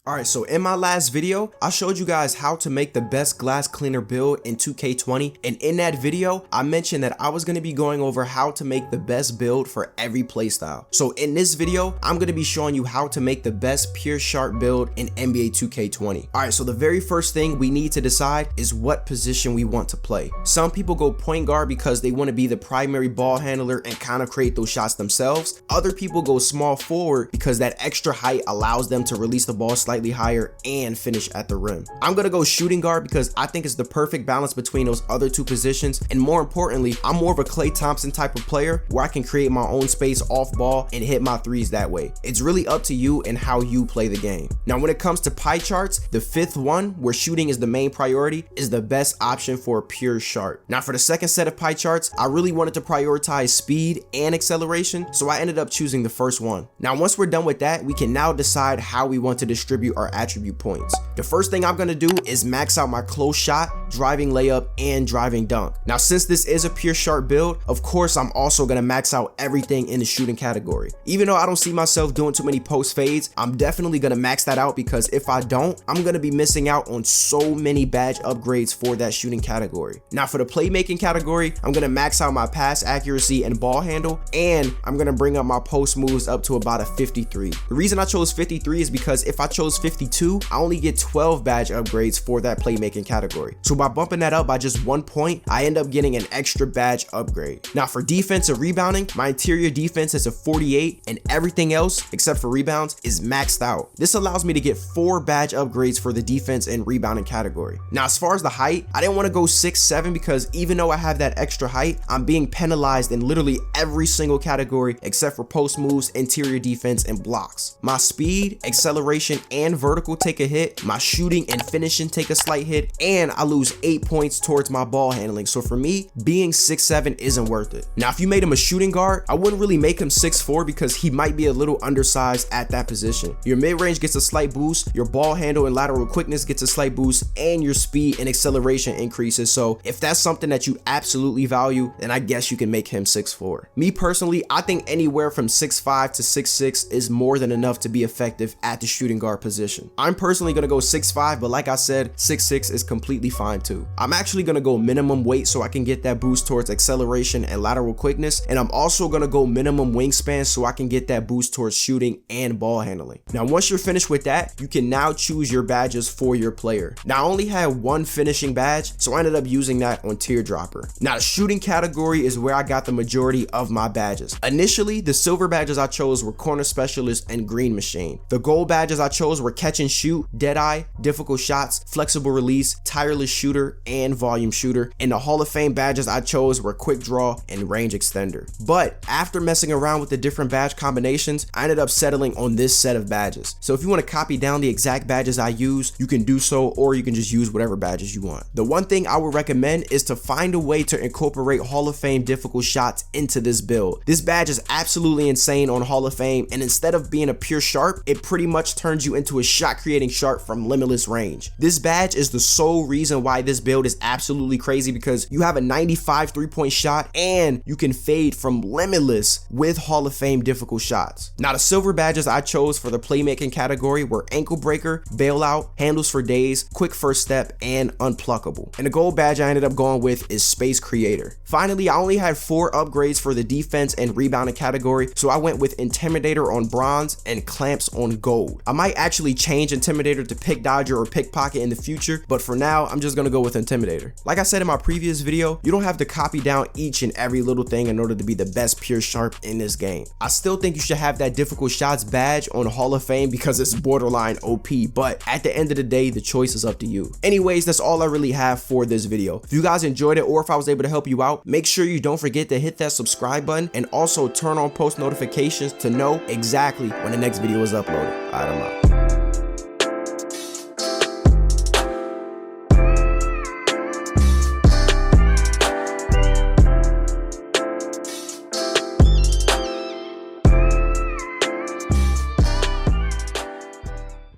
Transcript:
Alright, so in my last video, I showed you guys how to make the best glass cleaner build in 2K20, and in that video, I mentioned that I was going to be going over how to make the best build for every playstyle. So in this video, I'm going to be showing you how to make the best pure sharp build in NBA 2K20. Alright, so the very first thing we need to decide is what position we want to play. Some people go point guard because they want to be the primary ball handler and kind of create those shots themselves. Other people go small forward because that extra height allows them to release the ball slightly higher and finish at the rim. I'm gonna go shooting guard because I think it's the perfect balance between those other two positions, and more importantly, I'm more of a Klay Thompson type of player where I can create my own space off ball and hit my threes that way. It's really up to you and how you play the game. Now when it comes to pie charts, the fifth one, where shooting is the main priority, is the best option for pure sharp. Now for the second set of pie charts, I really wanted to prioritize speed and acceleration, so I ended up choosing the first one. Now once we're done with that, we can now decide how we want to distribute our attribute points. The first thing I'm gonna do is max out my close shot, driving layup, and driving dunk. Now since this is a pure sharp build, of course I'm also gonna max out everything in the shooting category. Even though I don't see myself doing too many post fades, I'm definitely gonna max that out, because if I don't, I'm gonna be missing out on so many badge upgrades for that shooting category. Now for the playmaking category, I'm gonna max out my pass accuracy and ball handle, and I'm gonna bring up my post moves up to about a 53. The reason I chose 53 is because if I chose 52, I only get 12 badge upgrades for that playmaking category. So by bumping that up by just 1 point, I end up getting an extra badge upgrade. Now for defense and rebounding, my interior defense is a 48, and everything else except for rebounds is maxed out. This allows me to get 4 badge upgrades for the defense and rebounding category. Now as far as the height, I didn't want to go 6'7", because even though I have that extra height, I'm being penalized in literally every single category except for post moves, interior defense, and blocks. My speed, acceleration, and vertical take a hit, my shooting and finishing take a slight hit, and I lose 8 points towards my ball handling. So for me, being 6'7" isn't worth it. Now if you made him a shooting guard, I wouldn't really make him 6'4", because he might be a little undersized at that position. Your mid-range gets a slight boost, your ball handle and lateral quickness gets a slight boost, and your speed and acceleration increases. So if that's something that you absolutely value, then I guess you can make him 6'4". Me personally, I think anywhere from 6'5" to 6'6" is more than enough to be effective at the shooting guard position. I'm personally gonna go 6'5", but like I said, 6'6" is completely fine too. I'm actually gonna go minimum weight so I can get that boost towards acceleration and lateral quickness, and I'm also gonna go minimum wingspan so I can get that boost towards shooting and ball handling. Now once you're finished with that, you can now choose your badges for your player. Now I only had one finishing badge, so I ended up using that on Teardropper. Now the shooting category is where I got the majority of my badges. Initially, the silver badges I chose were corner specialist and green machine. The gold badges I chose were catch and shoot, deadeye, difficult shots, flexible release, tireless shooter, and volume shooter. And the Hall of Fame badges I chose were quick draw and range extender. But after messing around with the different badge combinations, I ended up settling on this set of badges. So if you want to copy down the exact badges I use, you can do so, or you can just use whatever badges you want. The one thing I would recommend is to find a way to incorporate Hall of Fame difficult shots into this build. This badge is absolutely insane on Hall of Fame, and instead of being a pure sharp, it pretty much turns you into a shot creating sharp from limitless range. This badge is the sole reason why this build is absolutely crazy, because you have a 95 3-point shot and you can fade from limitless with Hall of Fame difficult shots. Now the silver badges I chose for the playmaking category were ankle breaker, bailout, handles for days, quick first step, and unpluckable. And the gold badge I ended up going with is space creator. Finally, I only had 4 upgrades for the defense and rebounding category, so I went with intimidator on bronze and clamps on gold. I might actually change intimidator to pick dodger or pickpocket in the future, but for now I'm just gonna go with intimidator. Like I said in my previous video, you don't have to copy down each and every little thing in order to be the best pure sharp in this game. I still think you should have that difficult shots badge on Hall of Fame because it's borderline OP, but at the end of the day, the choice is up to you. Anyways, that's all I really have for this video. If you guys enjoyed it, or if I was able to help you out, make sure you don't forget to hit that subscribe button and also turn on post notifications to know exactly when the next video is uploaded. Alright, I'm out.